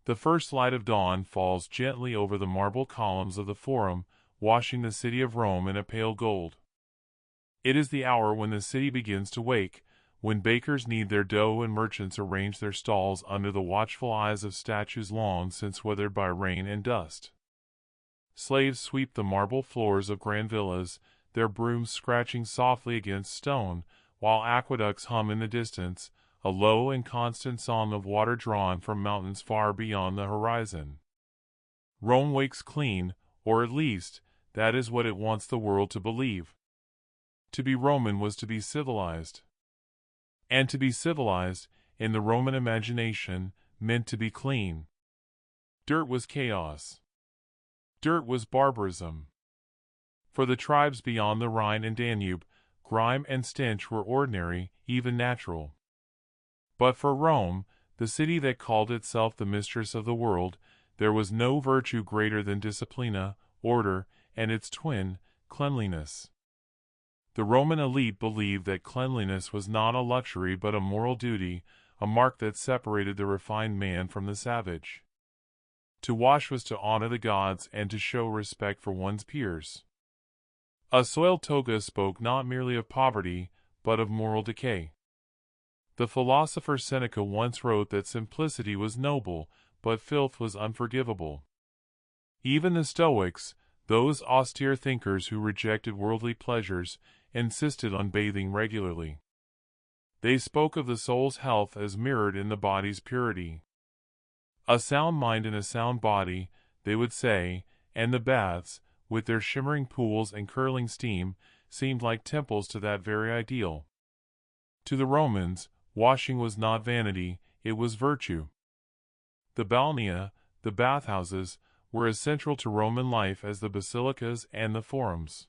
The first light of dawn falls gently over the marble columns of the Forum, washing the city of Rome in a pale gold. It is the hour when the city begins to wake, when bakers knead their dough and merchants arrange their stalls under the watchful eyes of statues long since weathered by rain and dust. Slaves sweep the marble floors of grand villas, their brooms scratching softly against stone, while aqueducts hum in the distance, a low and constant song of water drawn from mountains far beyond the horizon. Rome wakes clean, or at least, that is what it wants the world to believe. To be Roman was to be civilized. And to be civilized, in the Roman imagination, meant to be clean. Dirt was chaos. Dirt was barbarism. For the tribes beyond the Rhine and Danube, grime and stench were ordinary, even natural. But for Rome, the city that called itself the mistress of the world, there was no virtue greater than disciplina, order, and its twin, cleanliness. The Roman elite believed that cleanliness was not a luxury but a moral duty, a mark that separated the refined man from the savage. To wash was to honor the gods and to show respect for one's peers. A soiled toga spoke not merely of poverty, but of moral decay. The philosopher Seneca once wrote that simplicity was noble, but filth was unforgivable. Even the Stoics, those austere thinkers who rejected worldly pleasures, insisted on bathing regularly. They spoke of the soul's health as mirrored in the body's purity. A sound mind in a sound body, they would say, and the baths, with their shimmering pools and curling steam, seemed like temples to that very ideal. To the Romans, washing was not vanity, it was virtue. The balnea, the bathhouses, were as central to Roman life as the basilicas and the forums.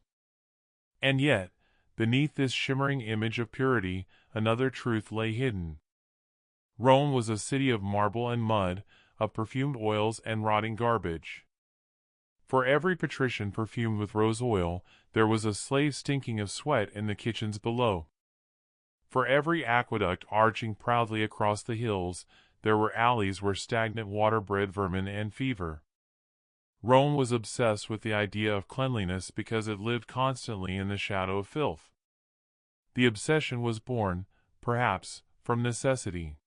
And yet, beneath this shimmering image of purity, another truth lay hidden. Rome was a city of marble and mud, of perfumed oils and rotting garbage. For every patrician perfumed with rose oil, there was a slave stinking of sweat in the kitchens below. For every aqueduct arching proudly across the hills, there were alleys where stagnant water bred vermin and fever. Rome was obsessed with the idea of cleanliness because it lived constantly in the shadow of filth. The obsession was born, perhaps, from necessity.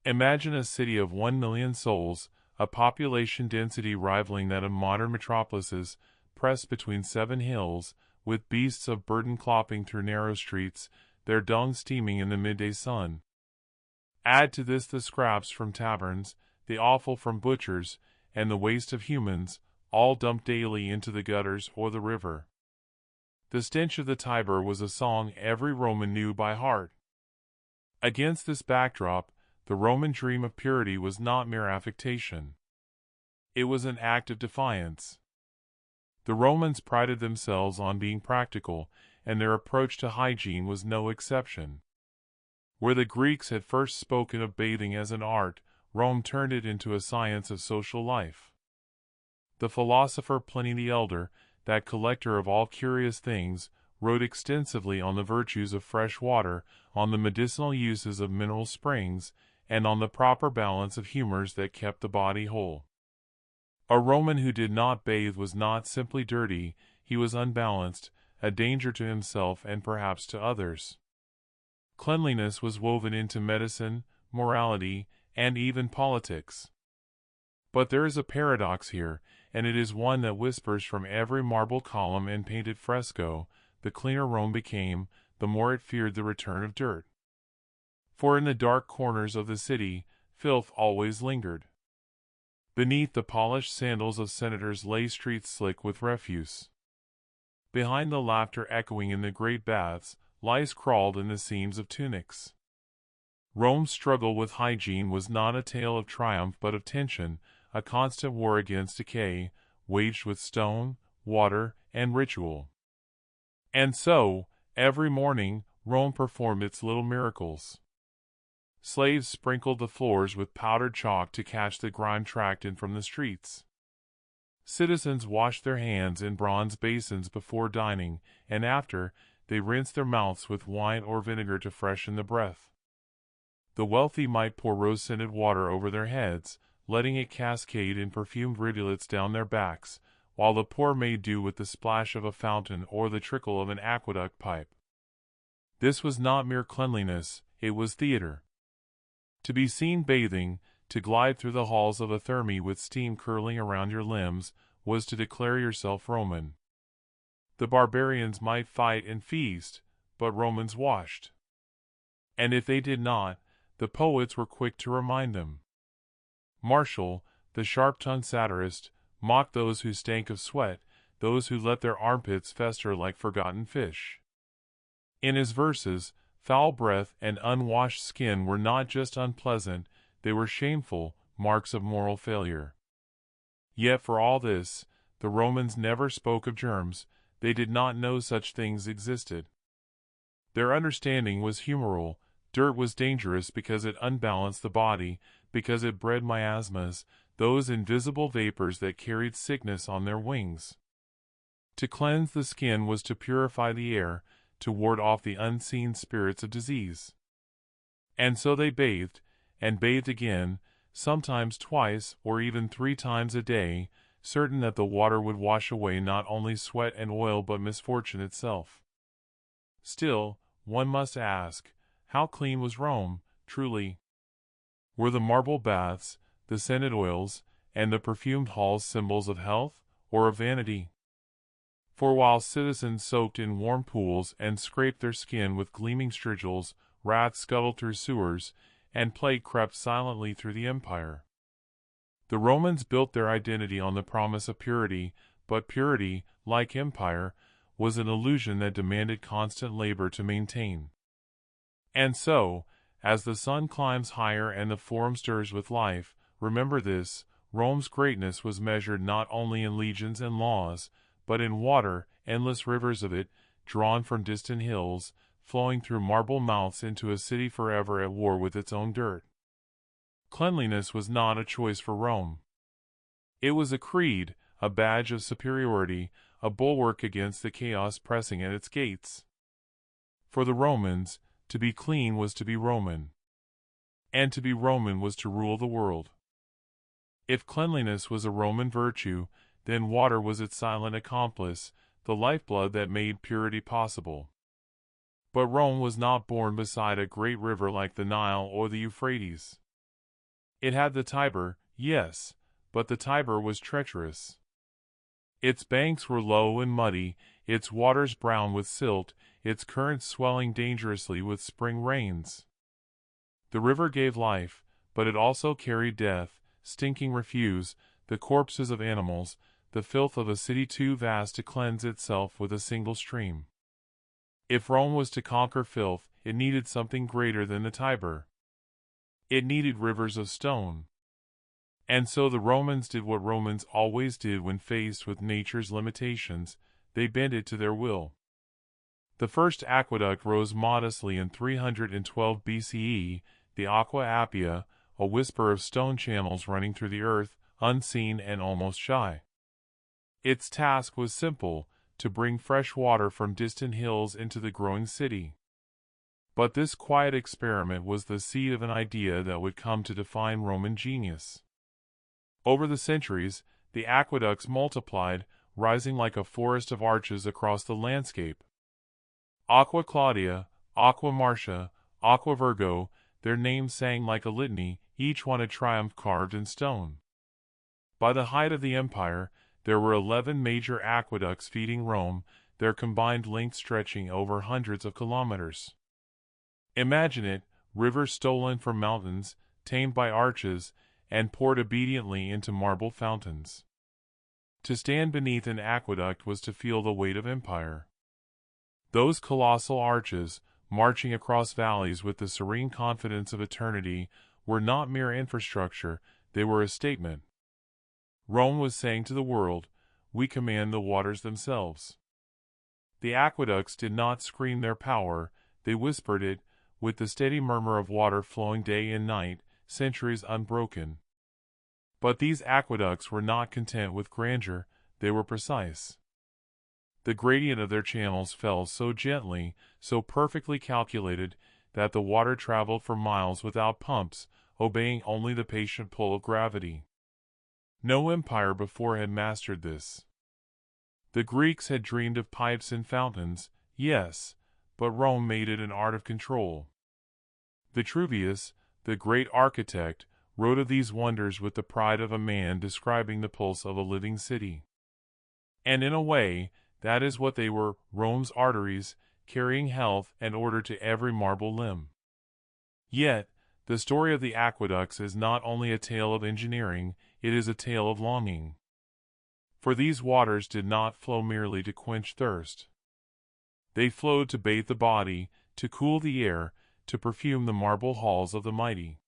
Imagine a city of 1,000,000 souls, a population density rivaling that of modern metropolises, pressed between 7 hills, with beasts of burden clopping through narrow streets, their dung steaming in the midday sun. Add to this the scraps from taverns, the offal from butchers, and the waste of humans, all dumped daily into the gutters or the river. The stench of the Tiber was a song every Roman knew by heart. Against this backdrop, the Roman dream of purity was not mere affectation. It was an act of defiance. The Romans prided themselves on being practical, and their approach to hygiene was no exception. Where the Greeks had first spoken of bathing as an art, Rome turned it into a science of social life. The philosopher Pliny the Elder, that collector of all curious things, wrote extensively on the virtues of fresh water, on the medicinal uses of mineral springs, and on the proper balance of humors that kept the body whole. A Roman who did not bathe was not simply dirty, he was unbalanced, a danger to himself and perhaps to others. Cleanliness was woven into medicine, morality, and even politics. But there is a paradox here, and it is one that whispers from every marble column and painted fresco: the cleaner Rome became, the more it feared the return of dirt. For in the dark corners of the city, filth always lingered. Beneath the polished sandals of senators lay streets slick with refuse. Behind the laughter echoing in the great baths, lice crawled in the seams of tunics. Rome's struggle with hygiene was not a tale of triumph but of tension, a constant war against decay, waged with stone, water, and ritual. And so, every morning, Rome performed its little miracles. Slaves sprinkled the floors with powdered chalk to catch the grime tracked in from the streets. Citizens washed their hands in bronze basins before dining, and after, they rinsed their mouths with wine or vinegar to freshen the breath. The wealthy might pour rose-scented water over their heads, letting it cascade in perfumed rivulets down their backs, while the poor made do with the splash of a fountain or the trickle of an aqueduct pipe. This was not mere cleanliness, it was theater. To be seen bathing, to glide through the halls of a therme with steam curling around your limbs, was to declare yourself Roman. The barbarians might fight and feast, but Romans washed. And if they did not, the poets were quick to remind them. Martial, the sharp-tongued satirist, mocked those who stank of sweat, those who let their armpits fester like forgotten fish. In his verses, foul breath and unwashed skin were not just unpleasant, they were shameful marks of moral failure. Yet for all this, the Romans never spoke of germs, they did not know such things existed. Their understanding was humoral. Dirt was dangerous because it unbalanced the body, because it bred miasmas, those invisible vapors that carried sickness on their wings. To cleanse the skin was to purify the air, to ward off the unseen spirits of disease. And so they bathed, and bathed again, sometimes twice or even 3 times a day, certain that the water would wash away not only sweat and oil but misfortune itself. Still, one must ask, how clean was Rome, truly? Were the marble baths, the scented oils, and the perfumed halls symbols of health, or of vanity? For while citizens soaked in warm pools and scraped their skin with gleaming strigils, rats scuttled through sewers, and plague crept silently through the empire. The Romans built their identity on the promise of purity, but purity, like empire, was an illusion that demanded constant labor to maintain. And so, as the sun climbs higher and the forum stirs with life, remember this, Rome's greatness was measured not only in legions and laws, but in water, endless rivers of it, drawn from distant hills, flowing through marble mouths into a city forever at war with its own dirt. Cleanliness was not a choice for Rome. It was a creed, a badge of superiority, a bulwark against the chaos pressing at its gates. For the Romans, to be clean was to be Roman. And to be Roman was to rule the world. If cleanliness was a Roman virtue, then water was its silent accomplice, the lifeblood that made purity possible. But Rome was not born beside a great river like the Nile or the Euphrates. It had the Tiber, yes, but the Tiber was treacherous. Its banks were low and muddy, its waters brown with silt, its currents swelling dangerously with spring rains. The river gave life, but it also carried death, stinking refuse, the corpses of animals, the filth of a city too vast to cleanse itself with a single stream. If Rome was to conquer filth, it needed something greater than the Tiber. It needed rivers of stone. And so the Romans did what Romans always did when faced with nature's limitations, they bent it to their will. The first aqueduct rose modestly in 312 BCE, the Aqua Appia, a whisper of stone channels running through the earth, unseen and almost shy. Its task was simple, to bring fresh water from distant hills into the growing city. But this quiet experiment was the seed of an idea that would come to define Roman genius. Over the centuries, the aqueducts multiplied, rising like a forest of arches across the landscape. Aqua Claudia, Aqua Marcia, Aqua Virgo, their names sang like a litany, each one a triumph carved in stone. By the height of the empire, there were 11 major aqueducts feeding Rome, their combined length stretching over hundreds of kilometers. Imagine it, rivers stolen from mountains, tamed by arches, and poured obediently into marble fountains. To stand beneath an aqueduct was to feel the weight of empire. Those colossal arches, marching across valleys with the serene confidence of eternity, were not mere infrastructure, they were a statement. Rome was saying to the world, we command the waters themselves. The aqueducts did not scream their power, they whispered it, with the steady murmur of water flowing day and night, centuries unbroken. But these aqueducts were not content with grandeur, they were precise. The gradient of their channels fell so gently, so perfectly calculated, that the water traveled for miles without pumps, obeying only the patient pull of gravity. No empire before had mastered this. The Greeks had dreamed of pipes and fountains, yes, but Rome made it an art of control. Vitruvius, the great architect, wrote of these wonders with the pride of a man describing the pulse of a living city. And in a way, that is what they were, Rome's arteries, carrying health and order to every marble limb. Yet, the story of the aqueducts is not only a tale of engineering, it is a tale of longing. For these waters did not flow merely to quench thirst. They flowed to bathe the body, to cool the air, to perfume the marble halls of the mighty.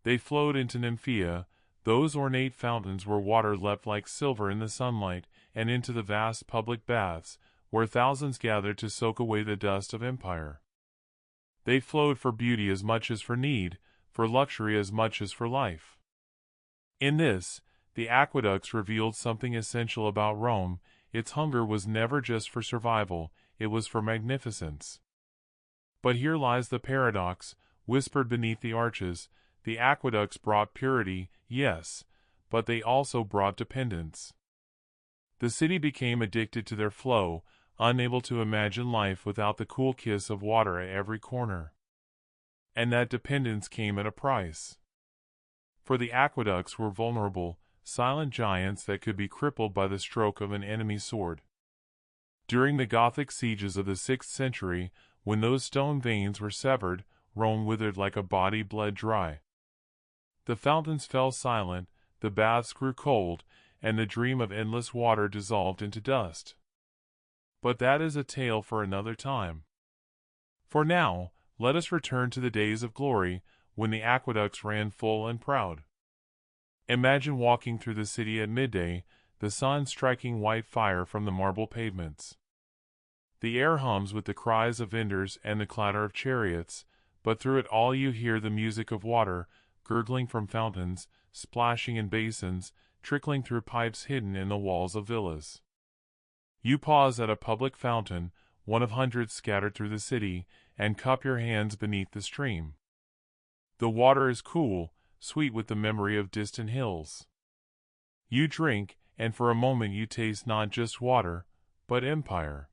They flowed into Nymphea, those ornate fountains where water leapt like silver in the sunlight, and into the vast public baths, where thousands gathered to soak away the dust of empire. They flowed for beauty as much as for need, for luxury as much as for life. In this, the aqueducts revealed something essential about Rome. Its hunger was never just for survival, it was for magnificence. But here lies the paradox, whispered beneath the arches. The aqueducts brought purity, yes, but they also brought dependence. The city became addicted to their flow, unable to imagine life without the cool kiss of water at every corner. And that dependence came at a price. For the aqueducts were vulnerable, silent giants that could be crippled by the stroke of an enemy's sword. During the Gothic sieges of the 6th century, when those stone veins were severed, Rome withered like a body bled dry. The fountains fell silent, the baths grew cold, and the dream of endless water dissolved into dust. But that is a tale for another time. For now, let us return to the days of glory, when the aqueducts ran full and proud. Imagine walking through the city at midday, the sun striking white fire from the marble pavements. The air hums with the cries of vendors and the clatter of chariots, but through it all you hear the music of water, gurgling from fountains, splashing in basins, trickling through pipes hidden in the walls of villas. You pause at a public fountain, one of hundreds scattered through the city, and cup your hands beneath the stream. The water is cool, sweet with the memory of distant hills. You drink, and for a moment you taste not just water, but empire.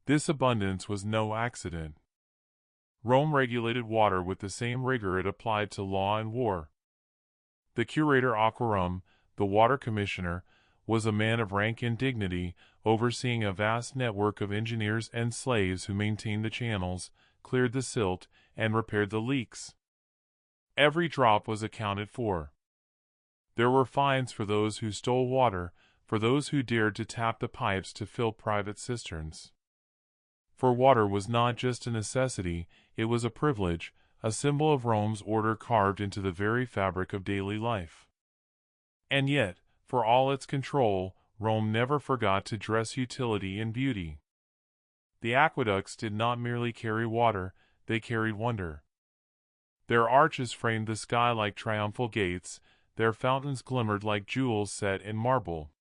This abundance was no accident. Rome regulated water with the same rigor it applied to law and war. The curator aquarum, the water commissioner, was a man of rank and dignity, overseeing a vast network of engineers and slaves who maintained the channels, cleared the silt, and repaired the leaks. Every drop was accounted for. There were fines for those who stole water, for those who dared to tap the pipes to fill private cisterns. For water was not just a necessity, it was a privilege, a symbol of Rome's order carved into the very fabric of daily life. And yet, for all its control, Rome never forgot to dress utility in beauty. The aqueducts did not merely carry water, they carried wonder. Their arches framed the sky like triumphal gates, their fountains glimmered like jewels set in marble.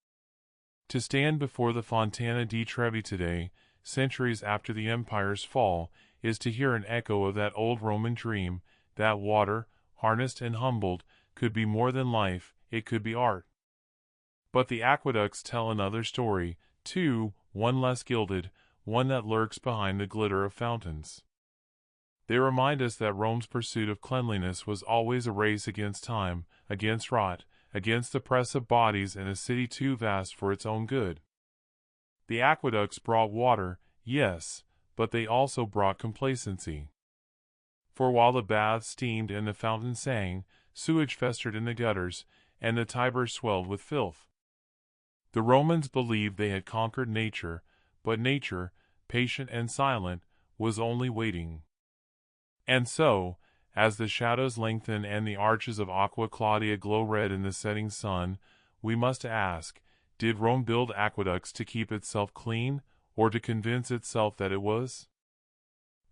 To stand before the Fontana di Trevi today, centuries after the empire's fall, is to hear an echo of that old Roman dream, that water, harnessed and humbled, could be more than life, it could be art. But the aqueducts tell another story, too, one less gilded, one that lurks behind the glitter of fountains. They remind us that Rome's pursuit of cleanliness was always a race against time, against rot, against the press of bodies in a city too vast for its own good. The aqueducts brought water, yes, but they also brought complacency. For while the baths steamed and the fountains sang, sewage festered in the gutters, and the Tiber swelled with filth. The Romans believed they had conquered nature, but nature, patient and silent, was only waiting. And so, as the shadows lengthen and the arches of Aqua Claudia glow red in the setting sun, we must ask, did Rome build aqueducts to keep itself clean, or to convince itself that it was?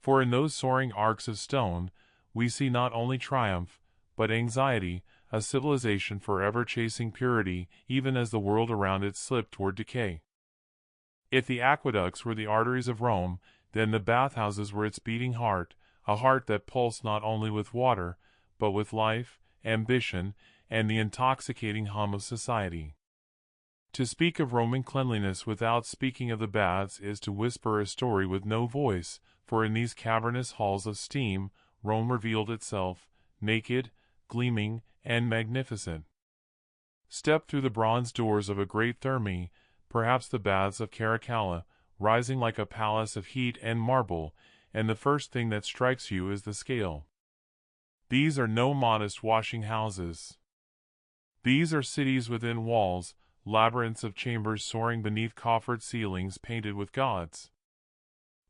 For in those soaring arcs of stone, we see not only triumph, but anxiety, a civilization forever chasing purity, even as the world around it slipped toward decay. If the aqueducts were the arteries of Rome, then the bathhouses were its beating heart, a heart that pulsed not only with water, but with life, ambition, and the intoxicating hum of society. To speak of Roman cleanliness without speaking of the baths is to whisper a story with no voice, for in these cavernous halls of steam, Rome revealed itself, naked, gleaming, and magnificent. Step through the bronze doors of a great thermae, perhaps the baths of Caracalla, rising like a palace of heat and marble, and the first thing that strikes you is the scale. These are no modest washing houses. These are cities within walls, labyrinths of chambers soaring beneath coffered ceilings painted with gods.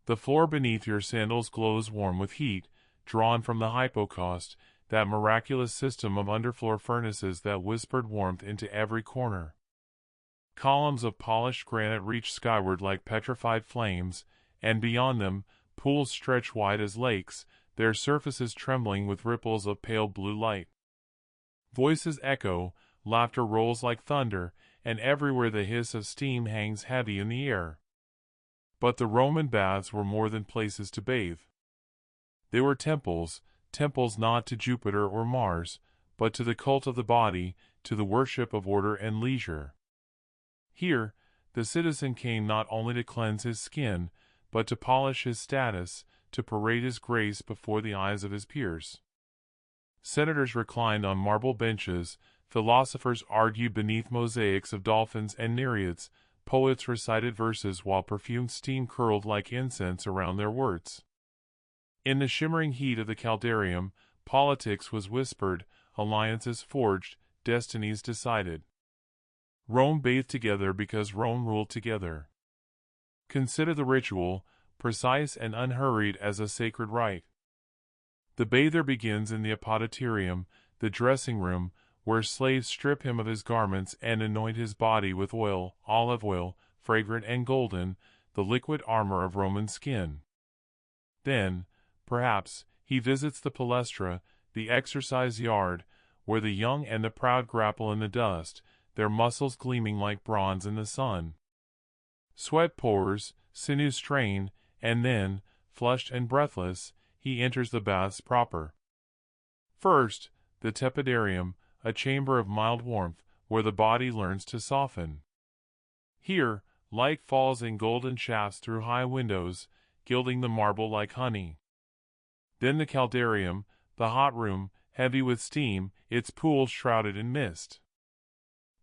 The floor beneath your sandals glows warm with heat, drawn from the hypocaust, that miraculous system of underfloor furnaces that whispered warmth into every corner. Columns of polished granite reach skyward like petrified flames, and beyond them, pools stretch wide as lakes, their surfaces trembling with ripples of pale blue light. Voices echo, laughter rolls like thunder, and everywhere the hiss of steam hangs heavy in the air. But the Roman baths were more than places to bathe. They were temples, temples not to Jupiter or Mars, but to the cult of the body, to the worship of order and leisure. Here, the citizen came not only to cleanse his skin, but to polish his status, to parade his grace before the eyes of his peers. Senators reclined on marble benches, philosophers argued beneath mosaics of dolphins and nereids, poets recited verses while perfumed steam curled like incense around their words. In the shimmering heat of the caldarium, politics was whispered, alliances forged, destinies decided. Rome bathed together because Rome ruled together. Consider the ritual, precise and unhurried as a sacred rite. The bather begins in the apoditerium, the dressing room, where slaves strip him of his garments and anoint his body with oil, olive oil, fragrant and golden, the liquid armor of Roman skin. Then, perhaps, he visits the palestra, the exercise yard, where the young and the proud grapple in the dust, their muscles gleaming like bronze in the sun. Sweat pours, sinews strain, and then, flushed and breathless, he enters the baths proper. First, the tepidarium, a chamber of mild warmth, where the body learns to soften. Here, light falls in golden shafts through high windows, gilding the marble like honey. Then the caldarium, the hot room, heavy with steam, its pools shrouded in mist.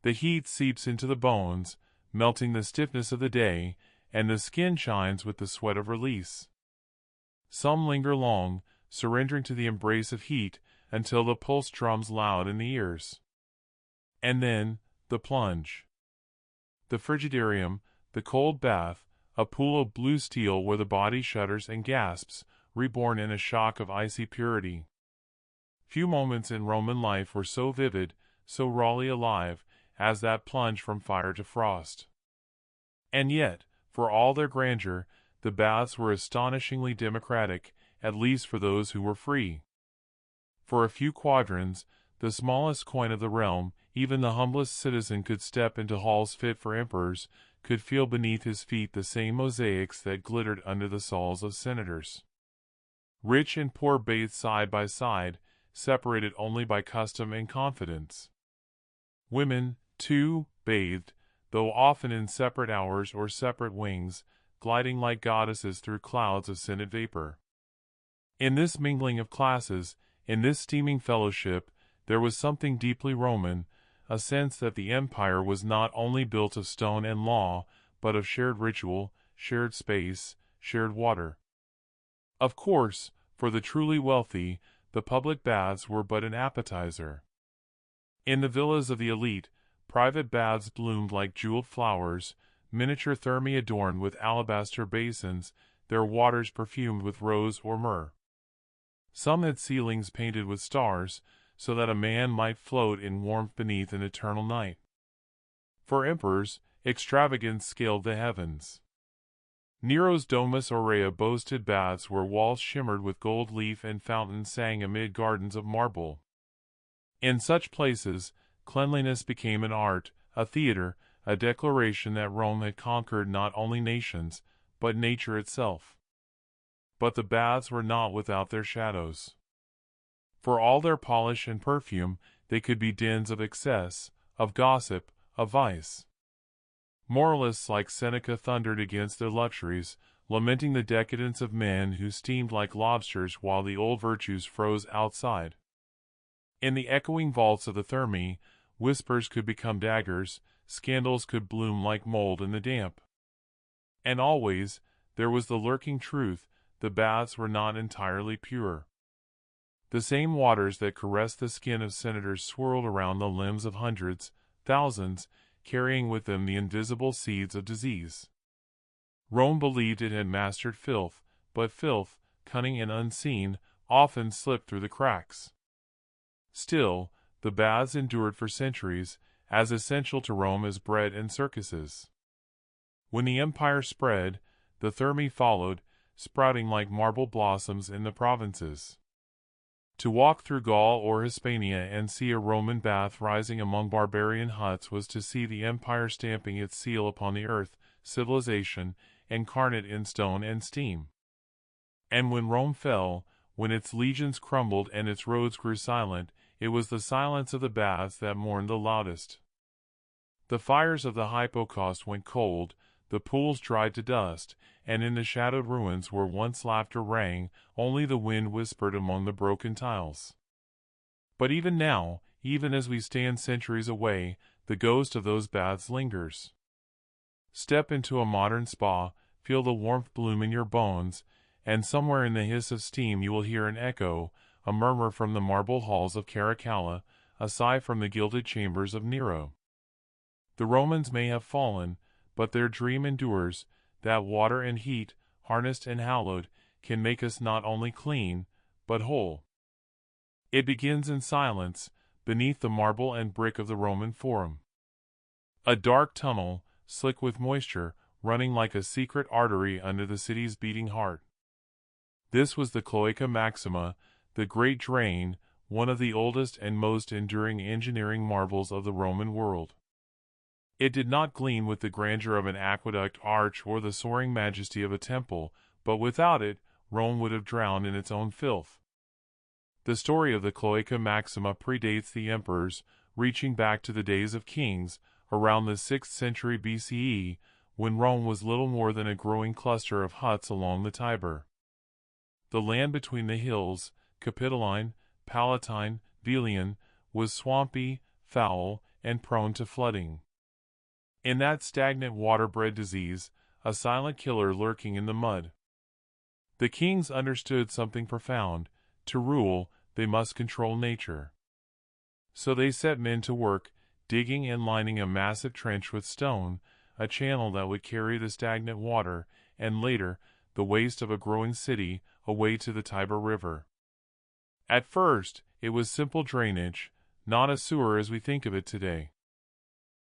The heat seeps into the bones, melting the stiffness of the day, and the skin shines with the sweat of release. Some linger long, surrendering to the embrace of heat, until the pulse drums loud in the ears. And then, the plunge. The frigidarium, the cold bath, a pool of blue steel where the body shudders and gasps, reborn in a shock of icy purity. Few moments in Roman life were so vivid, so rawly alive, as that plunge from fire to frost. And yet, for all their grandeur, the baths were astonishingly democratic, at least for those who were free. For a few quadrans, the smallest coin of the realm, even the humblest citizen could step into halls fit for emperors, could feel beneath his feet the same mosaics that glittered under the stalls of senators. Rich and poor bathed side by side, separated only by custom and confidence. Women, too, bathed, though often in separate hours or separate wings, gliding like goddesses through clouds of scented vapor. In this mingling of classes, in this steaming fellowship, there was something deeply Roman, a sense that the empire was not only built of stone and law, but of shared ritual, shared space, shared water. Of course, for the truly wealthy, the public baths were but an appetizer. In the villas of the elite, private baths bloomed like jeweled flowers, miniature thermae adorned with alabaster basins, their waters perfumed with rose or myrrh. Some had ceilings painted with stars, so that a man might float in warmth beneath an eternal night. For emperors, extravagance scaled the heavens. Nero's Domus Aurea boasted baths where walls shimmered with gold leaf and fountains sang amid gardens of marble. In such places, cleanliness became an art, a theater, a declaration that Rome had conquered not only nations, but nature itself. But the baths were not without their shadows. For all their polish and perfume, they could be dens of excess, of gossip, of vice. Moralists like Seneca thundered against their luxuries, lamenting the decadence of men who steamed like lobsters while the old virtues froze outside. In the echoing vaults of the Thermae, whispers could become daggers, scandals could bloom like mold in the damp. And always, there was the lurking truth, the baths were not entirely pure. The same waters that caressed the skin of senators swirled around the limbs of hundreds, thousands, carrying with them the invisible seeds of disease. Rome believed it had mastered filth, but filth, cunning and unseen, often slipped through the cracks. Still, the baths endured for centuries, as essential to Rome as bread and circuses. When the empire spread, the Thermae followed, sprouting like marble blossoms in the provinces. To walk through Gaul or Hispania and see a Roman bath rising among barbarian huts was to see the empire stamping its seal upon the earth, civilization, incarnate in stone and steam. And when Rome fell, when its legions crumbled and its roads grew silent, it was the silence of the baths that mourned the loudest. The fires of the Hippocaust went cold, the pools dried to dust, and in the shadowed ruins where once laughter rang, only the wind whispered among the broken tiles. But even now, even as we stand centuries away, the ghost of those baths lingers. Step into a modern spa, feel the warmth bloom in your bones, and somewhere in the hiss of steam you will hear an echo, a murmur from the marble halls of Caracalla, a sigh from the gilded chambers of Nero. The Romans may have fallen, but their dream endures, that water and heat, harnessed and hallowed, can make us not only clean, but whole. It begins in silence, beneath the marble and brick of the Roman Forum. A dark tunnel, slick with moisture, running like a secret artery under the city's beating heart. This was the Cloaca Maxima, the great drain, one of the oldest and most enduring engineering marvels of the Roman world. It did not gleam with the grandeur of an aqueduct arch or the soaring majesty of a temple, but without it, Rome would have drowned in its own filth. The story of the Cloaca Maxima predates the emperors, reaching back to the days of kings, around the 6th century BCE, when Rome was little more than a growing cluster of huts along the Tiber. The land between the hills, Capitoline, Palatine, Velian, was swampy, foul, and prone to flooding. In that stagnant water bred disease, a silent killer lurking in the mud. The kings understood something profound. To rule, they must control nature. So they set men to work, digging and lining a massive trench with stone, a channel that would carry the stagnant water, and later, the waste of a growing city, away to the Tiber River. At first, it was simple drainage, not a sewer as we think of it today.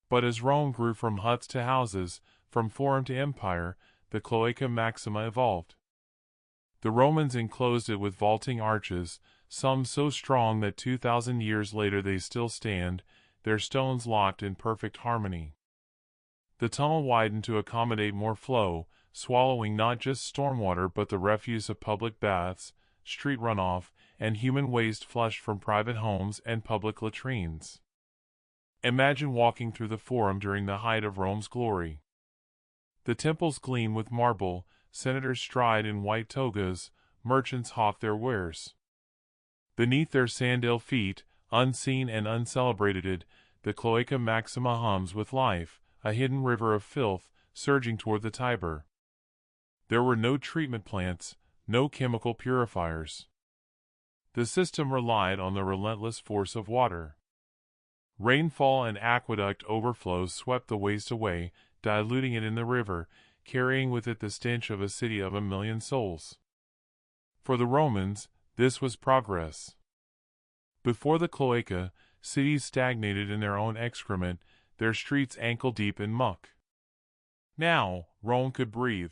But as Rome grew from huts to houses, from forum to empire, the Cloaca Maxima evolved. The Romans enclosed it with vaulting arches, some so strong that 2,000 years later they still stand, their stones locked in perfect harmony. The tunnel widened to accommodate more flow, swallowing not just stormwater but the refuse of public baths, street runoff, and human waste flushed from private homes and public latrines. Imagine walking through the Forum during the height of Rome's glory. The temples gleam with marble, senators stride in white togas, merchants hawk their wares. Beneath their sandal feet, unseen and uncelebrated, the Cloaca Maxima hums with life, a hidden river of filth, surging toward the Tiber. There were no treatment plants, no chemical purifiers. The system relied on the relentless force of water. Rainfall and aqueduct overflows swept the waste away, diluting it in the river, carrying with it the stench of a city of 1,000,000 souls. For the Romans, this was progress. Before the cloaca, cities stagnated in their own excrement, their streets ankle-deep in muck. Now, Rome could breathe.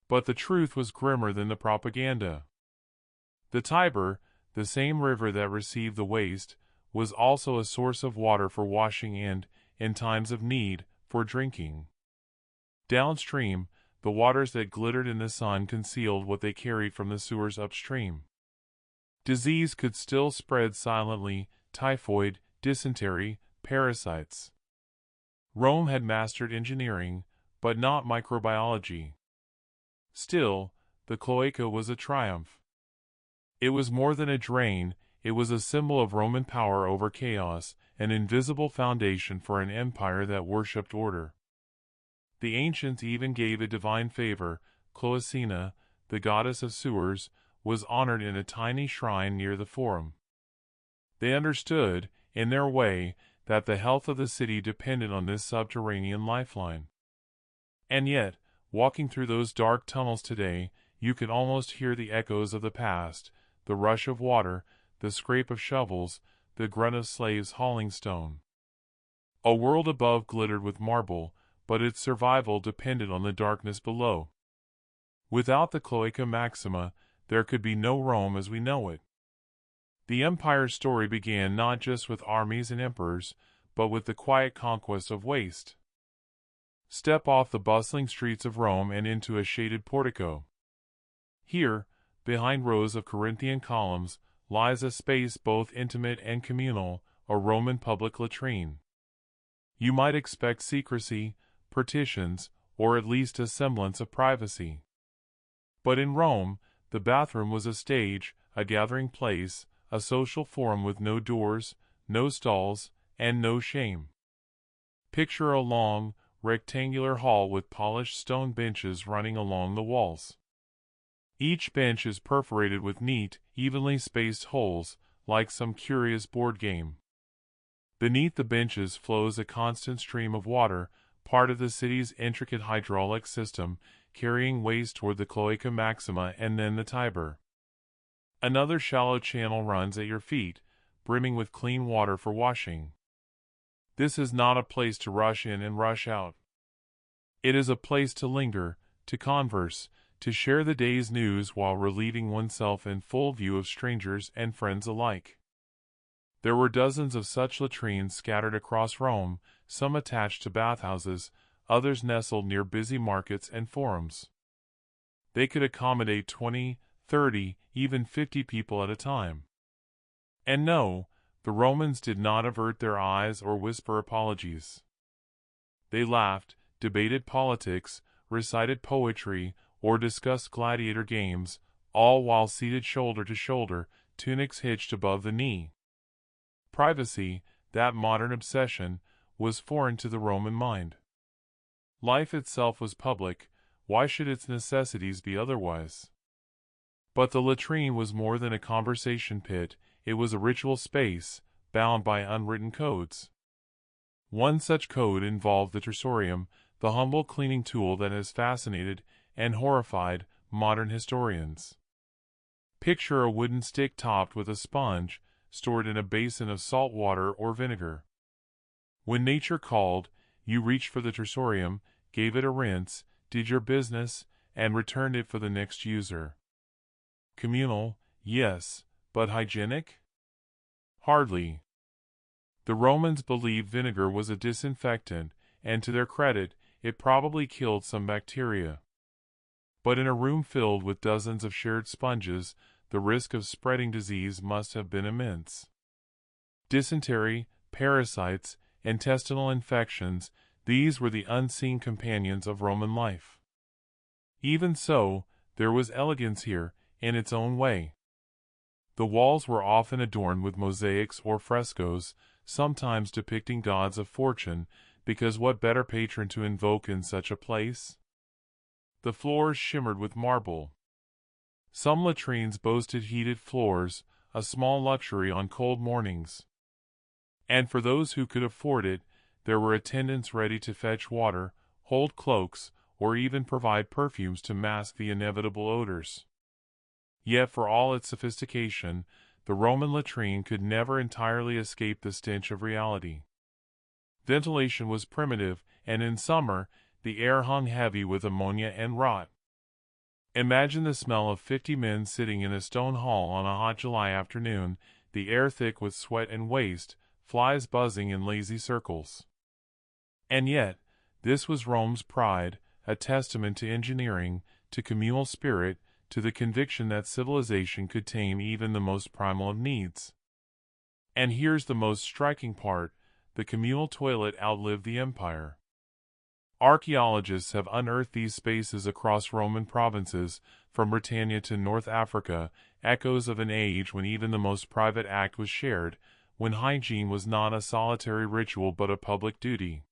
But the truth was grimmer than the propaganda. The Tiber, the same river that received the waste, was also a source of water for washing and, in times of need, for drinking. Downstream, the waters that glittered in the sun concealed what they carried from the sewers upstream. Disease could still spread silently: typhoid, dysentery, parasites. Rome had mastered engineering, but not microbiology. Still, the cloaca was a triumph. It was more than a drain, it was a symbol of Roman power over chaos, an invisible foundation for an empire that worshipped order. The ancients even gave a divine favor. Cloacina, the goddess of sewers, was honored in a tiny shrine near the Forum. They understood, in their way, that the health of the city depended on this subterranean lifeline. And yet, walking through those dark tunnels today, you can almost hear the echoes of the past: the rush of water, the scrape of shovels, the grunt of slaves hauling stone. A world above glittered with marble, but its survival depended on the darkness below. Without the Cloaca Maxima, there could be no Rome as we know it. The empire's story began not just with armies and emperors, but with the quiet conquest of waste. Step off the bustling streets of Rome and into a shaded portico. Here, behind rows of Corinthian columns, lies a space both intimate and communal, a Roman public latrine. You might expect secrecy, partitions, or at least a semblance of privacy. But in Rome, the bathroom was a stage, a gathering place, a social forum with no doors, no stalls, and no shame. Picture a long, rectangular hall with polished stone benches running along the walls. Each bench is perforated with neat, evenly spaced holes, like some curious board game. Beneath the benches flows a constant stream of water, part of the city's intricate hydraulic system, carrying waste toward the Cloaca Maxima and then the Tiber. Another shallow channel runs at your feet, brimming with clean water for washing. This is not a place to rush in and rush out. It is a place to linger, to converse, to share the day's news while relieving oneself in full view of strangers and friends alike. There were dozens of such latrines scattered across Rome, some attached to bathhouses, others nestled near busy markets and forums. They could accommodate 20, 30, even 50 people at a time. And no, the Romans did not avert their eyes or whisper apologies. They laughed, debated politics, recited poetry, or discussed gladiator games, all while seated shoulder to shoulder, tunics hitched above the knee. Privacy, that modern obsession, was foreign to the Roman mind. Life itself was public, why should its necessities be otherwise? But the latrine was more than a conversation pit, it was a ritual space, bound by unwritten codes. One such code involved the tersorium, the humble cleaning tool that has fascinated and horrified modern historians. Picture a wooden stick topped with a sponge, stored in a basin of salt water or vinegar. When nature called, you reached for the tersorium, gave it a rinse, did your business, and returned it for the next user. Communal, yes, but hygienic? Hardly. The Romans believed vinegar was a disinfectant, and to their credit, it probably killed some bacteria. But in a room filled with dozens of shared sponges, the risk of spreading disease must have been immense. Dysentery, parasites, intestinal infections, these were the unseen companions of Roman life. Even so, there was elegance here, in its own way. The walls were often adorned with mosaics or frescoes, sometimes depicting gods of fortune, because what better patron to invoke in such a place? The floors shimmered with marble. Some latrines boasted heated floors, a small luxury on cold mornings. And for those who could afford it, there were attendants ready to fetch water, hold cloaks, or even provide perfumes to mask the inevitable odors. Yet for all its sophistication, the Roman latrine could never entirely escape the stench of reality. Ventilation was primitive, and in summer, the air hung heavy with ammonia and rot. Imagine the smell of 50 men sitting in a stone hall on a hot July afternoon, the air thick with sweat and waste, flies buzzing in lazy circles. And yet, this was Rome's pride, a testament to engineering, to communal spirit, to the conviction that civilization could tame even the most primal of needs. And here's the most striking part: the communal toilet outlived the empire. Archaeologists have unearthed these spaces across Roman provinces, from Britannia to North Africa, echoes of an age when even the most private act was shared, when hygiene was not a solitary ritual but a public duty.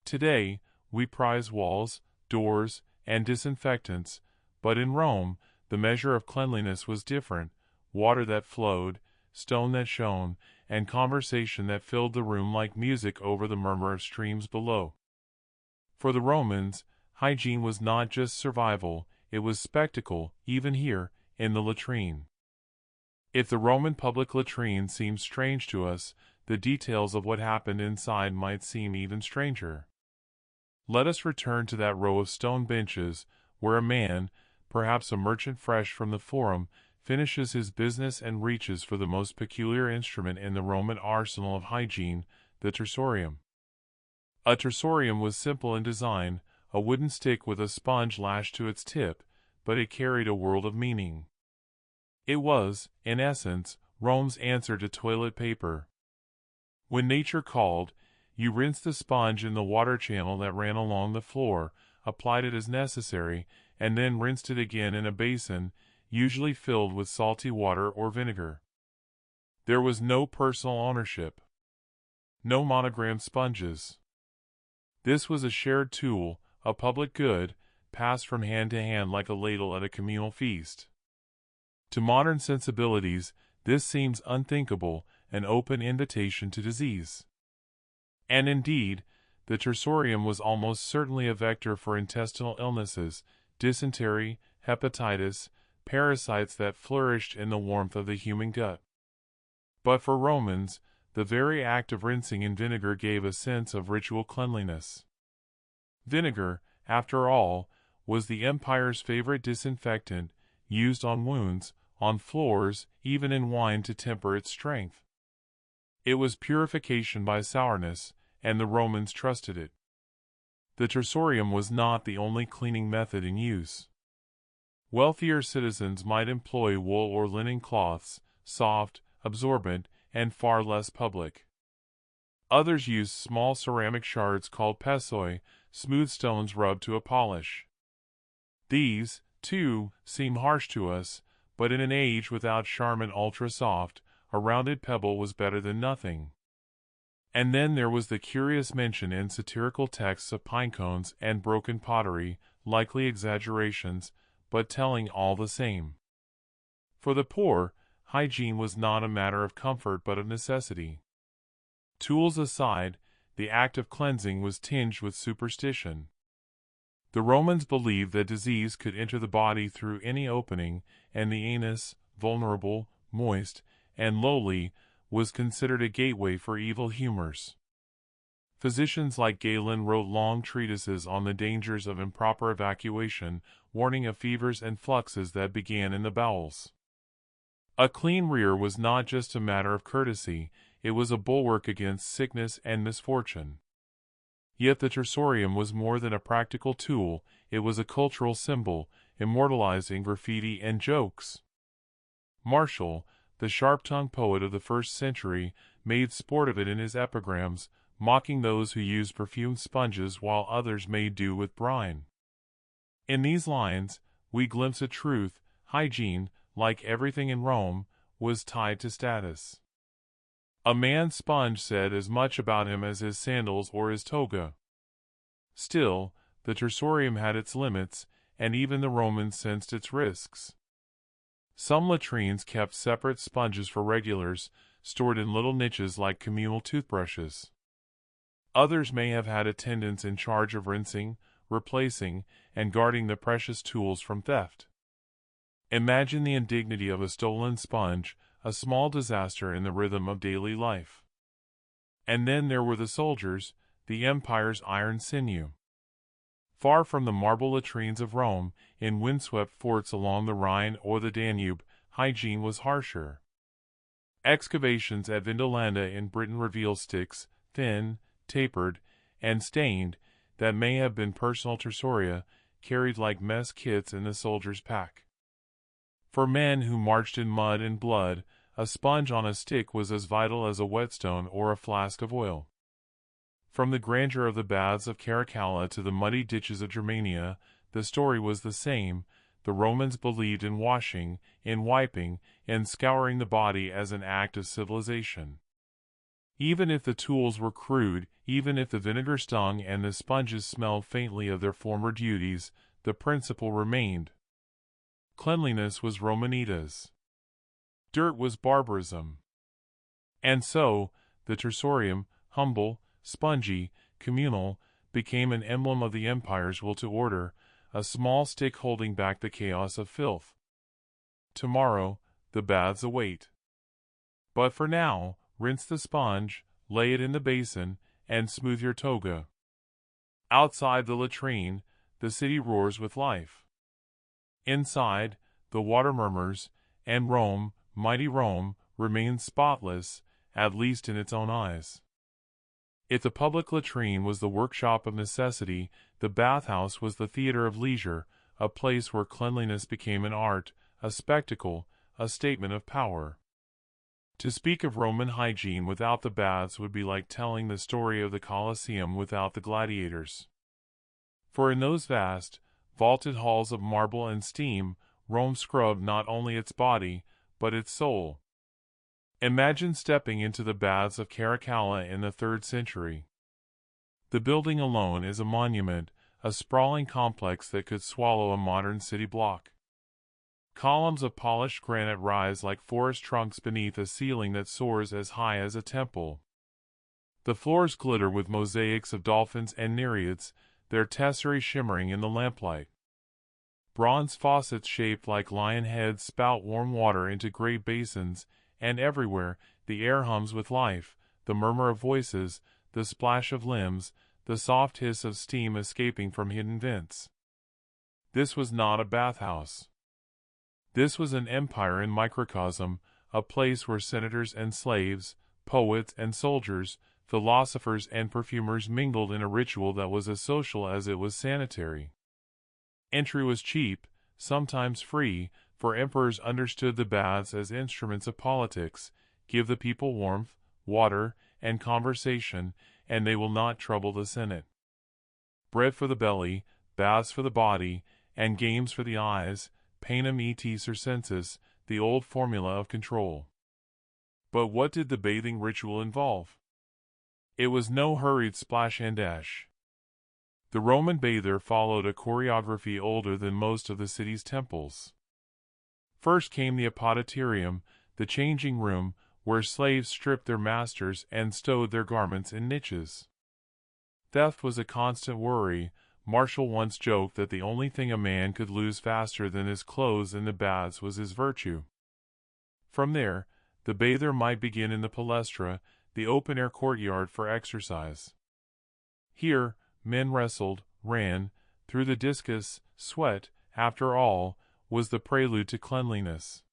Today, we prize walls, doors, and disinfectants, but in Rome, the measure of cleanliness was different: water that flowed, stone that shone, and conversation that filled the room like music over the murmur of streams below. For the Romans, hygiene was not just survival, it was spectacle, even here, in the latrine. If the Roman public latrine seems strange to us, the details of what happened inside might seem even stranger. Let us return to that row of stone benches, where a man, perhaps a merchant fresh from the Forum, finishes his business and reaches for the most peculiar instrument in the Roman arsenal of hygiene, the tersorium. A tersorium was simple in design, a wooden stick with a sponge lashed to its tip, but it carried a world of meaning. It was, in essence, Rome's answer to toilet paper. When nature called, you rinsed the sponge in the water channel that ran along the floor, applied it as necessary, and then rinsed it again in a basin, usually filled with salty water or vinegar. There was no personal ownership. No monogrammed sponges. This was a shared tool, a public good, passed from hand to hand like a ladle at a communal feast. To modern sensibilities, this seems unthinkable, an open invitation to disease. And indeed, the tersorium was almost certainly a vector for intestinal illnesses, dysentery, hepatitis, parasites that flourished in the warmth of the human gut. But for Romans, the very act of rinsing in vinegar gave a sense of ritual cleanliness. Vinegar, after all, was the empire's favorite disinfectant, used on wounds, on floors, even in wine to temper its strength. It was purification by sourness, and the Romans trusted it. The tersorium was not the only cleaning method in use. Wealthier citizens might employ wool or linen cloths, soft, absorbent, and far less public. Others used small ceramic shards called pessoi, smooth stones rubbed to a polish. These, too, seem harsh to us, but in an age without Charmin Ultra Soft, a rounded pebble was better than nothing. And then there was the curious mention in satirical texts of pine cones and broken pottery, likely exaggerations, but telling all the same. For the poor, hygiene was not a matter of comfort but of necessity. Tools aside, the act of cleansing was tinged with superstition. The Romans believed that disease could enter the body through any opening, and the anus, vulnerable, moist, and lowly, was considered a gateway for evil humors. Physicians like Galen wrote long treatises on the dangers of improper evacuation, warning of fevers and fluxes that began in the bowels. A clean rear was not just a matter of courtesy, it was a bulwark against sickness and misfortune. Yet the tersorium was more than a practical tool, it was a cultural symbol, immortalizing graffiti and jokes. Martial, the sharp-tongued poet of the 1st century, made sport of it in his epigrams, mocking those who used perfumed sponges while others made do with brine. In these lines, we glimpse a truth: hygiene, like everything in Rome, was tied to status. A man's sponge said as much about him as his sandals or his toga. Still, the tersorium had its limits, and even the Romans sensed its risks. Some latrines kept separate sponges for regulars, stored in little niches like communal toothbrushes. Others may have had attendants in charge of rinsing, replacing, and guarding the precious tools from theft. Imagine the indignity of a stolen sponge, a small disaster in the rhythm of daily life. And then there were the soldiers, the empire's iron sinew. Far from the marble latrines of Rome, in windswept forts along the Rhine or the Danube, hygiene was harsher. Excavations at Vindolanda in Britain reveal sticks, thin, tapered, and stained, that may have been personal tersoria, carried like mess kits in the soldier's pack. For men who marched in mud and blood, a sponge on a stick was as vital as a whetstone or a flask of oil. From the grandeur of the baths of Caracalla to the muddy ditches of Germania, the story was the same. The Romans believed in washing, in wiping, in scouring the body as an act of civilization. Even if the tools were crude, even if the vinegar stung and the sponges smelled faintly of their former duties, the principle remained. Cleanliness was Romanitas. Dirt was barbarism. And so, the tersorium, humble, spongy, communal, became an emblem of the empire's will to order, a small stick holding back the chaos of filth. Tomorrow, the baths await. But for now, rinse the sponge, lay it in the basin, and smooth your toga. Outside the latrine, the city roars with life. Inside, the water murmurs, and Rome, mighty Rome, remains spotless, at least in its own eyes. If the public latrine was the workshop of necessity, the bathhouse was the theater of leisure, a place where cleanliness became an art, a spectacle, a statement of power. To speak of Roman hygiene without the baths would be like telling the story of the Colosseum without the gladiators. For in those vast, vaulted halls of marble and steam, Rome scrubbed not only its body, but its soul. Imagine stepping into the baths of Caracalla in the 3rd century. The building alone is a monument, a sprawling complex that could swallow a modern city block. Columns of polished granite rise like forest trunks beneath a ceiling that soars as high as a temple. The floors glitter with mosaics of dolphins and nereids, their tesserae shimmering in the lamplight. Bronze faucets shaped like lion heads spout warm water into great basins, and everywhere, the air hums with life, the murmur of voices, the splash of limbs, the soft hiss of steam escaping from hidden vents. This was not a bathhouse. This was an empire in microcosm, a place where senators and slaves, poets and soldiers, philosophers and perfumers mingled in a ritual that was as social as it was sanitary. Entry was cheap, sometimes free, for emperors understood the baths as instruments of politics, give the people warmth, water, and conversation, and they will not trouble the Senate. Bread for the belly, baths for the body, and games for the eyes, panem et circenses, the old formula of control. But what did the bathing ritual involve? It was no hurried splash and dash. The Roman bather followed a choreography older than most of the city's temples. First came the apoditerium, the changing room, where slaves stripped their masters and stowed their garments in niches. Theft was a constant worry. Martial once joked that the only thing a man could lose faster than his clothes in the baths was his virtue. From there, the bather might begin in the palestra, the open-air courtyard for exercise. Here, men wrestled, ran, through the discus, sweat, after all, was the prelude to cleanliness.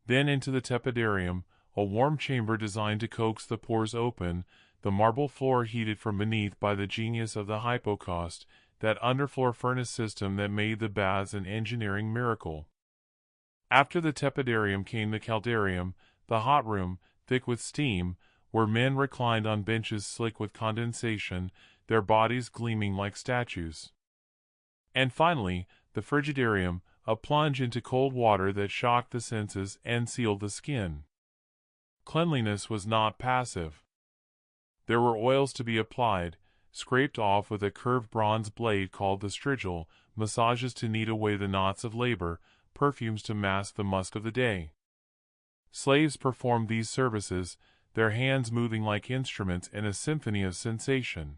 Then into the tepidarium, a warm chamber designed to coax the pores open, the marble floor heated from beneath by the genius of the hypocaust, that underfloor furnace system that made the baths an engineering miracle. After the tepidarium came the caldarium, the hot room, thick with steam, where men reclined on benches slick with condensation, their bodies gleaming like statues. And finally, the frigidarium, a plunge into cold water that shocked the senses and sealed the skin. Cleanliness was not passive. There were oils to be applied, scraped off with a curved bronze blade called the strigil, massages to knead away the knots of labor, perfumes to mask the musk of the day. Slaves performed these services, their hands moving like instruments in a symphony of sensation.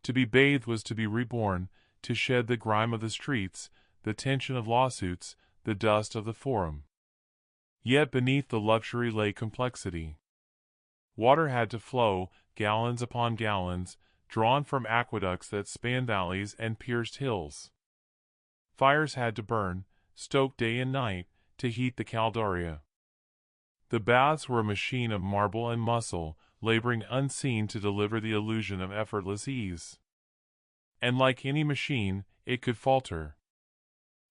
To be bathed was to be reborn, to shed the grime of the streets, the tension of lawsuits, the dust of the forum. Yet beneath the luxury lay complexity. Water had to flow, gallons upon gallons, drawn from aqueducts that spanned valleys and pierced hills. Fires had to burn, stoked day and night, to heat the caldaria. The baths were a machine of marble and muscle, laboring unseen to deliver the illusion of effortless ease. And like any machine, it could falter.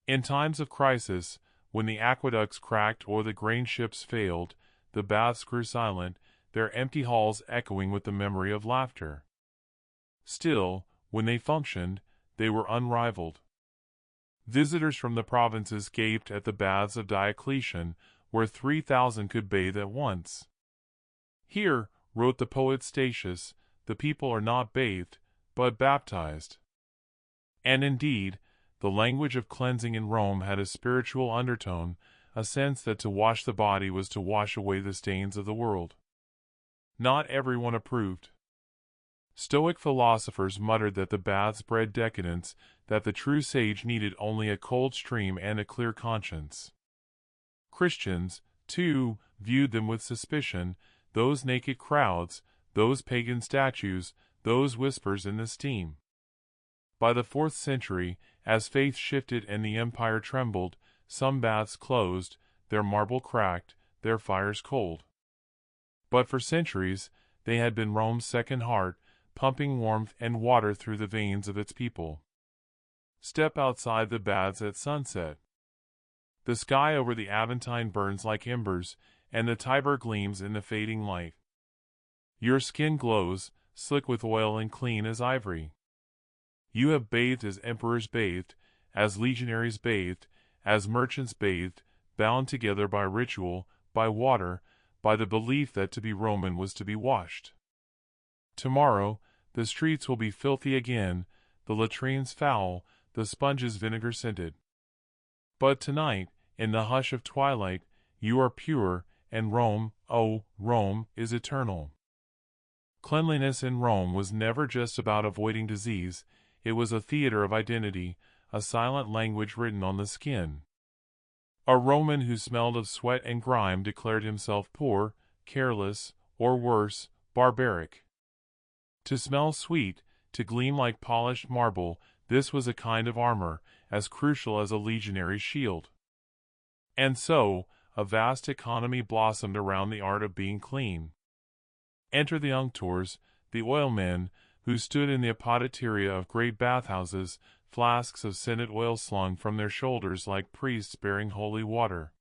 In times of crisis, when the aqueducts cracked or the grain ships failed, the baths grew silent, their empty halls echoing with the memory of laughter. Still, when they functioned, they were unrivaled. Visitors from the provinces gaped at the baths of Diocletian, where 3,000 could bathe at once. Here, wrote the poet Statius, the people are not bathed, but baptized. And indeed, the language of cleansing in Rome had a spiritual undertone, a sense that to wash the body was to wash away the stains of the world. Not everyone approved. Stoic philosophers muttered that the baths bred decadence, that the true sage needed only a cold stream and a clear conscience. Christians, too, viewed them with suspicion, those naked crowds, those pagan statues, those whispers in the steam. By the 4th century, as faith shifted and the empire trembled, some baths closed, their marble cracked, their fires cold. But for centuries, they had been Rome's second heart, pumping warmth and water through the veins of its people. Step outside the baths at sunset. The sky over the Aventine burns like embers, and the Tiber gleams in the fading light. Your skin glows, slick with oil and clean as ivory. You have bathed as emperors bathed, as legionaries bathed, as merchants bathed, bound together by ritual, by water, by the belief that to be Roman was to be washed. Tomorrow, the streets will be filthy again, the latrines foul, the sponges vinegar-scented. But tonight, in the hush of twilight, you are pure, and Rome, oh, Rome, is eternal. Cleanliness in Rome was never just about avoiding disease, it was a theater of identity, a silent language written on the skin. A Roman who smelled of sweat and grime declared himself poor, careless, or worse, barbaric. To smell sweet, to gleam like polished marble, this was a kind of armor, as crucial as a legionary's shield. And so, a vast economy blossomed around the art of being clean. Enter the unctors, the oilmen, who stood in the apodyteria of great bathhouses, flasks of scented oil slung from their shoulders like priests bearing holy water.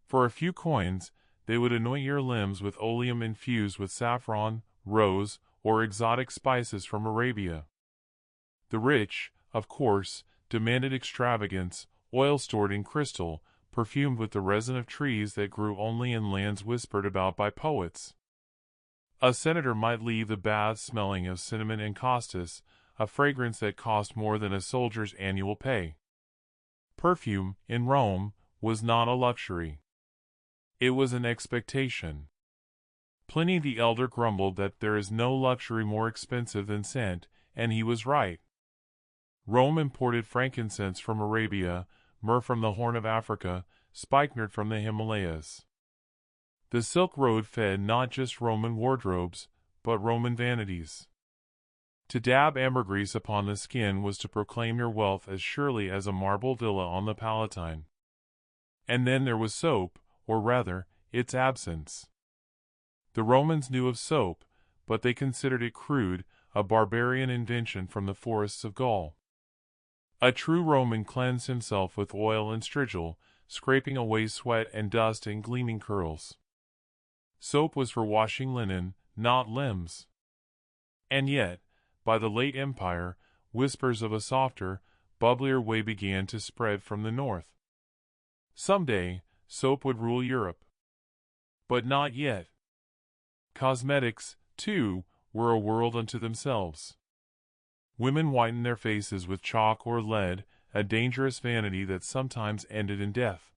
For a few coins, they would anoint your limbs with oleum infused with saffron, rose, or exotic spices from Arabia. The rich, of course, demanded extravagance, oil stored in crystal, perfumed with the resin of trees that grew only in lands whispered about by poets. A senator might leave the baths smelling of cinnamon and costus, a fragrance that cost more than a soldier's annual pay. Perfume, in Rome, was not a luxury. It was an expectation. Pliny the Elder grumbled that there is no luxury more expensive than scent, and he was right. Rome imported frankincense from Arabia, myrrh from the Horn of Africa, spikenard from the Himalayas. The Silk Road fed not just Roman wardrobes, but Roman vanities. To dab ambergris upon the skin was to proclaim your wealth as surely as a marble villa on the Palatine. And then there was soap, or rather, its absence. The Romans knew of soap, but they considered it crude, a barbarian invention from the forests of Gaul. A true Roman cleansed himself with oil and strigil, scraping away sweat and dust in gleaming curls. Soap was for washing linen, not limbs. And yet, by the late Empire, whispers of a softer, bubblier way began to spread from the north. Someday, soap would rule Europe. But not yet. Cosmetics, too, were a world unto themselves. Women whitened their faces with chalk or lead, a dangerous vanity that sometimes ended in death.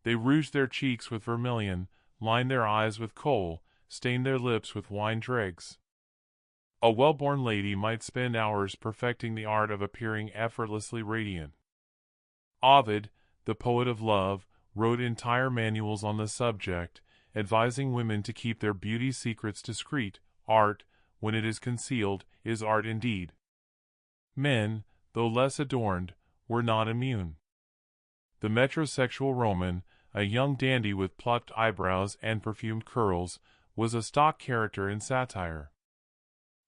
They rouged their cheeks with vermilion, lined their eyes with kohl, stained their lips with wine dregs. A well-born lady might spend hours perfecting the art of appearing effortlessly radiant. Ovid, the poet of love, wrote entire manuals on the subject, advising women to keep their beauty secrets discreet. Art, when it is concealed, is art indeed. Men, though less adorned, were not immune. The metrosexual Roman, a young dandy with plucked eyebrows and perfumed curls, was a stock character in satire.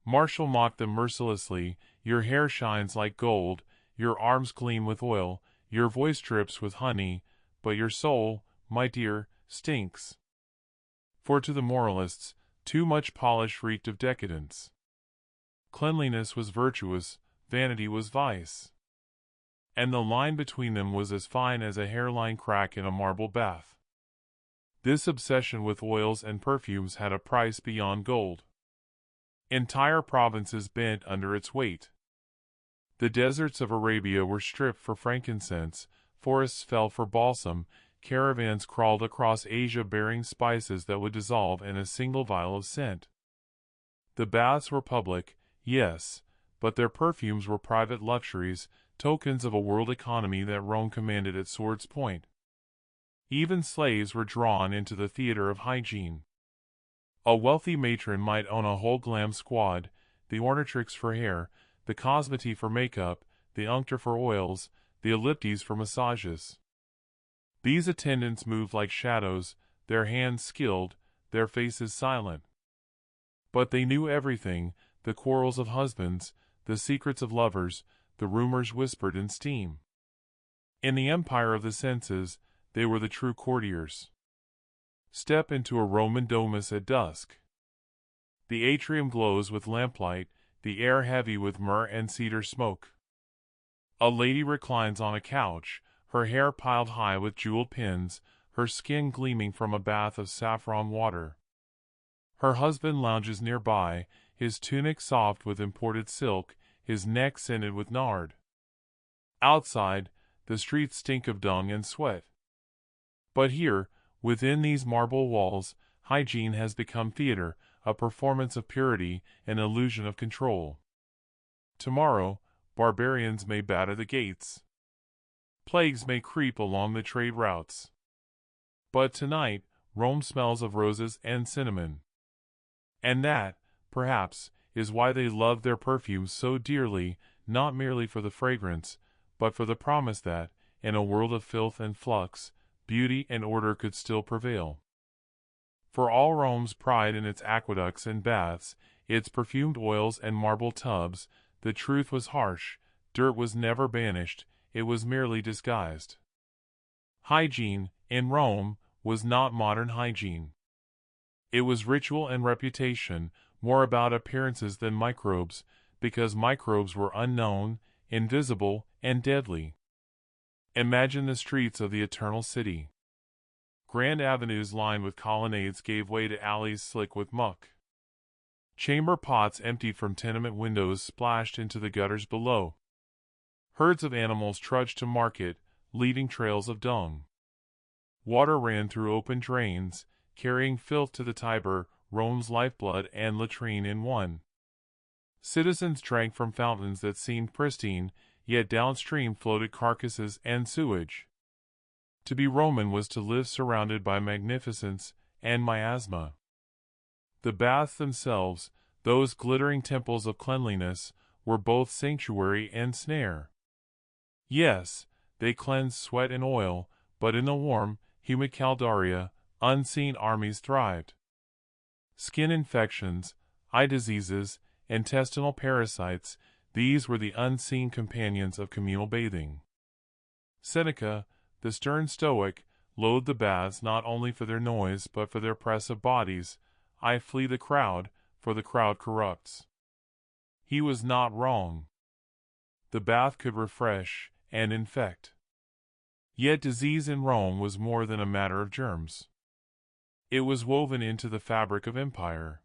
Martial mocked them mercilessly. Your hair shines like gold, your arms gleam with oil, your voice drips with honey, but your soul, my dear, stinks. For to the moralists, too much polish reeked of decadence. Cleanliness was virtuous, vanity was vice. And the line between them was as fine as a hairline crack in a marble bath. This obsession with oils and perfumes had a price beyond gold. Entire provinces bent under its weight. The deserts of Arabia were stripped for frankincense, forests fell for balsam, caravans crawled across Asia bearing spices that would dissolve in a single vial of scent. The baths were public, yes, but their perfumes were private luxuries, tokens of a world economy that Rome commanded at sword's point. Even slaves were drawn into the theater of hygiene. A wealthy matron might own a whole glam squad, the ornatrix for hair, the cosmeti for makeup, the unctor for oils, the elliptes for massages. These attendants moved like shadows, their hands skilled, their faces silent. But they knew everything, the quarrels of husbands, the secrets of lovers, the rumors whispered in steam. In the empire of the senses, they were the true courtiers. Step into a Roman domus at dusk. The atrium glows with lamplight, the air heavy with myrrh and cedar smoke. A lady reclines on a couch, her hair piled high with jeweled pins, her skin gleaming from a bath of saffron water. Her husband lounges nearby, his tunic soft with imported silk, his neck scented with nard. Outside, the streets stink of dung and sweat. But here, within these marble walls, hygiene has become theater, a performance of purity, an illusion of control. Tomorrow, barbarians may batter the gates. Plagues may creep along the trade routes. But tonight, Rome smells of roses and cinnamon. And that, perhaps, is why they loved their perfumes so dearly, not merely for the fragrance, but for the promise that, in a world of filth and flux, beauty and order could still prevail. For all Rome's pride in its aqueducts and baths, its perfumed oils and marble tubs, the truth was harsh, dirt was never banished, it was merely disguised. Hygiene, in Rome, was not modern hygiene. It was ritual and reputation, more about appearances than microbes, because microbes were unknown, invisible, and deadly. Imagine the streets of the eternal city. Grand avenues lined with colonnades gave way to alleys slick with muck. Chamber pots emptied from tenement windows splashed into the gutters below. Herds of animals trudged to market, leaving trails of dung. Water ran through open drains, carrying filth to the Tiber, Rome's lifeblood and latrine in one. Citizens drank from fountains that seemed pristine, yet downstream floated carcasses and sewage. To be Roman was to live surrounded by magnificence and miasma. The baths themselves, those glittering temples of cleanliness, were both sanctuary and snare. Yes, they cleansed sweat and oil, but in the warm, humid caldaria, unseen armies thrived. Skin infections, eye diseases, intestinal parasites, these were the unseen companions of communal bathing. Seneca, the stern Stoic, loathed the baths not only for their noise but for their press of bodies. I flee the crowd, for the crowd corrupts. He was not wrong. The bath could refresh and infect. Yet disease in Rome was more than a matter of germs. It was woven into the fabric of empire.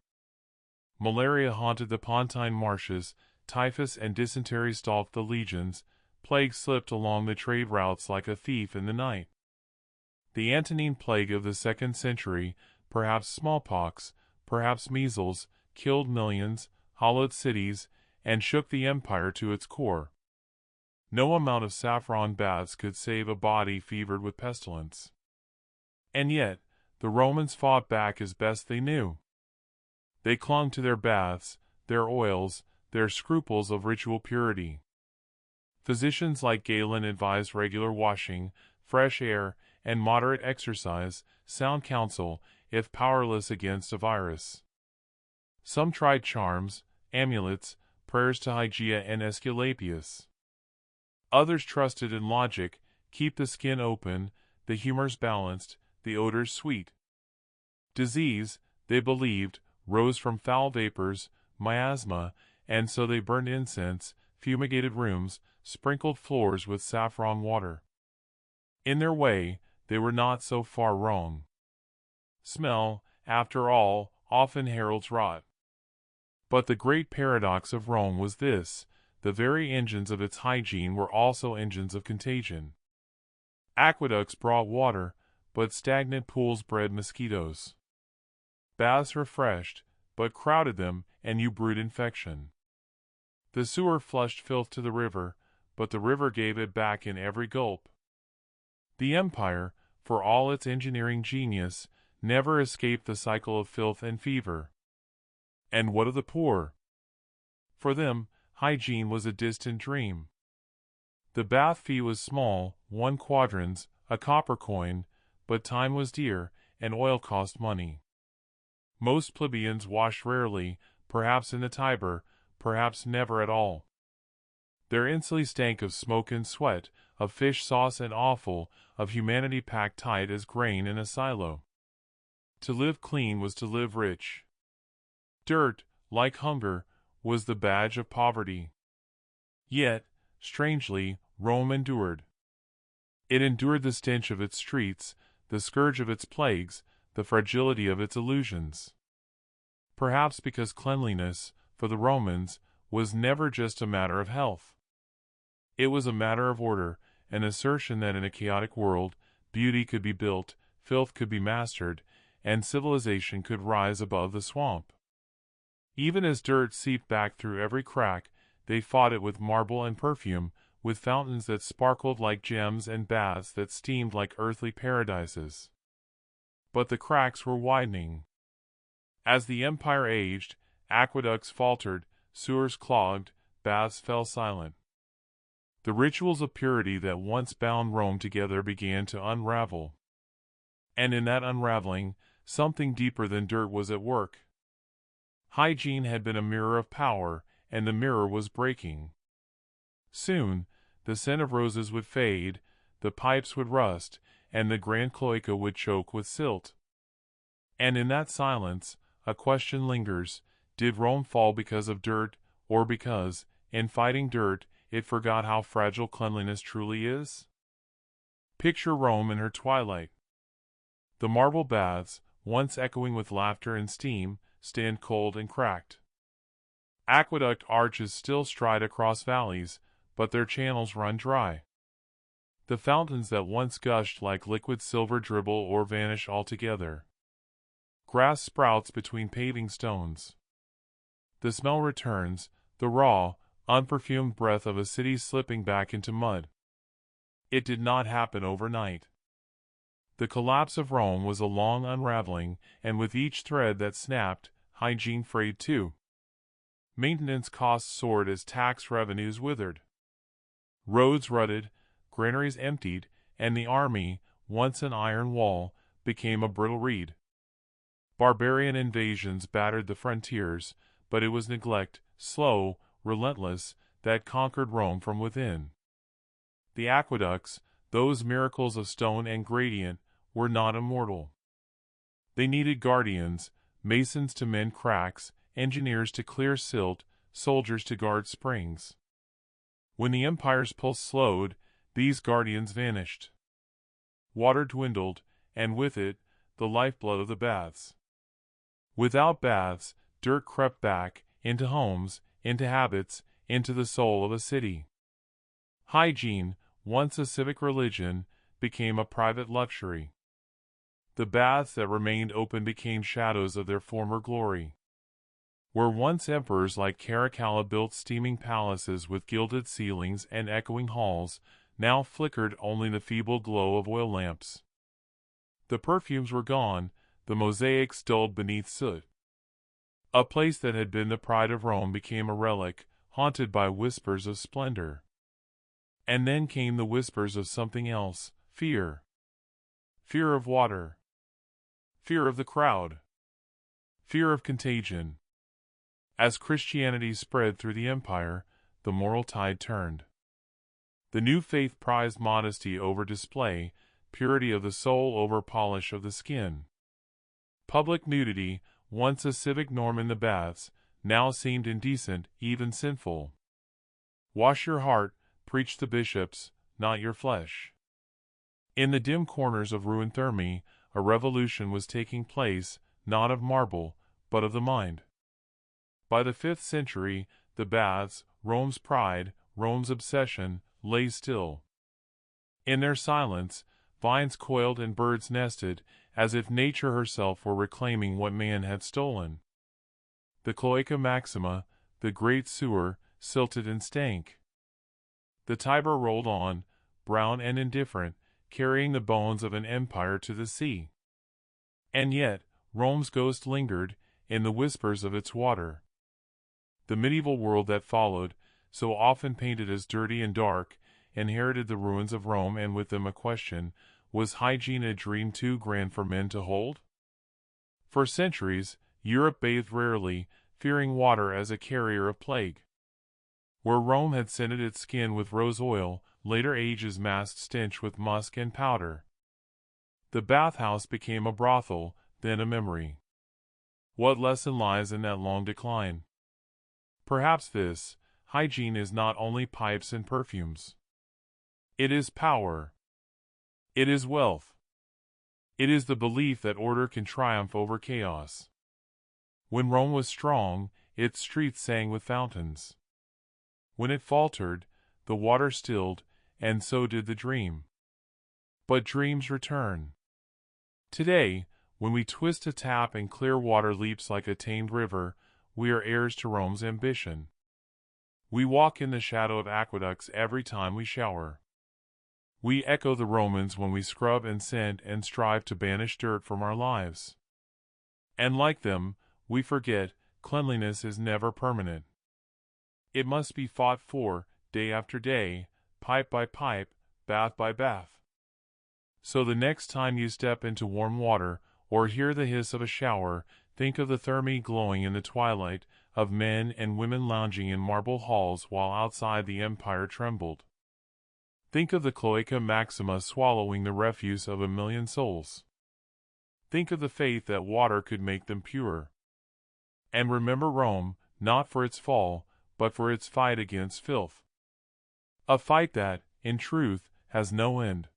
Malaria haunted the Pontine marshes, typhus and dysentery stalked the legions, plague slipped along the trade routes like a thief in the night. The Antonine plague of the 2nd century, perhaps smallpox, perhaps measles, killed millions, hollowed cities, and shook the empire to its core. No amount of saffron baths could save a body fevered with pestilence. And yet, the Romans fought back as best they knew. They clung to their baths, their oils, their scruples of ritual purity. Physicians like Galen advised regular washing, fresh air, and moderate exercise, sound counsel, if powerless against a virus. Some tried charms, amulets, prayers to Hygeia and Aesculapius. Others trusted in logic, keep the skin open, the humors balanced, the odors sweet. Disease, they believed, rose from foul vapors, miasma, and so they burned incense, fumigated rooms, sprinkled floors with saffron water. In their way, they were not so far wrong. Smell, after all, often heralds rot. But the great paradox of Rome was this: the very engines of its hygiene were also engines of contagion. Aqueducts brought water, but stagnant pools bred mosquitoes. Baths refreshed, but crowded them, and you brewed infection. The sewer flushed filth to the river, but the river gave it back in every gulp. The empire, for all its engineering genius, never escaped the cycle of filth and fever. And what of the poor? For them, hygiene was a distant dream. The bath fee was small, 1 quadrans, a copper coin, but time was dear, and oil cost money. Most plebeians washed rarely, perhaps in the Tiber, perhaps never at all. Their inslee stank of smoke and sweat, of fish sauce and offal, of humanity packed tight as grain in a silo. To live clean was to live rich. Dirt, like hunger, was the badge of poverty. Yet, strangely, Rome endured. It endured the stench of its streets, the scourge of its plagues, the fragility of its illusions. Perhaps because cleanliness, for the Romans, was never just a matter of health. It was a matter of order, an assertion that in a chaotic world, beauty could be built, filth could be mastered, and civilization could rise above the swamp. Even as dirt seeped back through every crack, they fought it with marble and perfume, with fountains that sparkled like gems and baths that steamed like earthly paradises. But the cracks were widening. As the empire aged, aqueducts faltered, sewers clogged, baths fell silent. The rituals of purity that once bound Rome together began to unravel. And in that unraveling, something deeper than dirt was at work. Hygiene had been a mirror of power, and the mirror was breaking. Soon, the scent of roses would fade, the pipes would rust, and the grand cloaca would choke with silt. And in that silence, a question lingers: did Rome fall because of dirt, or because, in fighting dirt, it forgot how fragile cleanliness truly is? Picture Rome in her twilight. The marble baths, once echoing with laughter and steam, stand cold and cracked. Aqueduct arches still stride across valleys, but their channels run dry. The fountains that once gushed like liquid silver dribble or vanish altogether. Grass sprouts between paving stones. The smell returns, the raw, unperfumed breath of a city slipping back into mud. It did not happen overnight. The collapse of Rome was a long unraveling, and with each thread that snapped, hygiene frayed too. Maintenance costs soared as tax revenues withered. Roads rutted, granaries emptied, and the army, once an iron wall, became a brittle reed. Barbarian invasions battered the frontiers, but it was neglect, slow, relentless, that conquered Rome from within. The aqueducts, those miracles of stone and gradient, were not immortal. They needed guardians, masons to mend cracks, engineers to clear silt, soldiers to guard springs. When the empire's pulse slowed, these guardians vanished. Water dwindled, and with it, the lifeblood of the baths. Without baths, dirt crept back, into homes, into habits, into the soul of a city. Hygiene, once a civic religion, became a private luxury. The baths that remained open became shadows of their former glory. Where once emperors like Caracalla built steaming palaces with gilded ceilings and echoing halls, now flickered only the feeble glow of oil lamps. The perfumes were gone, the mosaics dulled beneath soot. A place that had been the pride of Rome became a relic, haunted by whispers of splendor. And then came the whispers of something else: fear. Fear of water. Fear of the crowd. Fear of contagion. As Christianity spread through the empire, the moral tide turned. The new faith prized modesty over display, purity of the soul over polish of the skin. Public nudity, once a civic norm in the baths, now seemed indecent, even sinful. Wash your heart, preached the bishops, not your flesh. In the dim corners of ruined Thermae, a revolution was taking place, not of marble, but of the mind. By the 5th century, the baths, Rome's pride, Rome's obsession, lay still. In their silence, vines coiled and birds nested, as if nature herself were reclaiming what man had stolen. The Cloaca Maxima, the great sewer, silted and stank. The Tiber rolled on, brown and indifferent, carrying the bones of an empire to the sea. And yet, Rome's ghost lingered, in the whispers of its water. The medieval world that followed, so often painted as dirty and dark, inherited the ruins of Rome, and with them a question: was hygiene a dream too grand for men to hold? For centuries, Europe bathed rarely, fearing water as a carrier of plague. Where Rome had scented its skin with rose oil, later ages masked stench with musk and powder. The bathhouse became a brothel, then a memory. What lesson lies in that long decline? Perhaps this: hygiene is not only pipes and perfumes. It is power. It is wealth. It is the belief that order can triumph over chaos. When Rome was strong, its streets sang with fountains. When it faltered, the water stilled, and so did the dream. But dreams return. Today, when we twist a tap and clear water leaps like a tamed river, we are heirs to Rome's ambition. We walk in the shadow of aqueducts every time we shower. We echo the Romans when we scrub and scent and strive to banish dirt from our lives. And like them, we forget, cleanliness is never permanent. It must be fought for, day after day, pipe by pipe, bath by bath. So the next time you step into warm water, or hear the hiss of a shower, think of the Thermae glowing in the twilight, of men and women lounging in marble halls while outside the empire trembled. Think of the Cloaca Maxima swallowing the refuse of 1,000,000 souls. Think of the faith that water could make them pure. And remember Rome, not for its fall, but for its fight against filth. A fight that, in truth, has no end.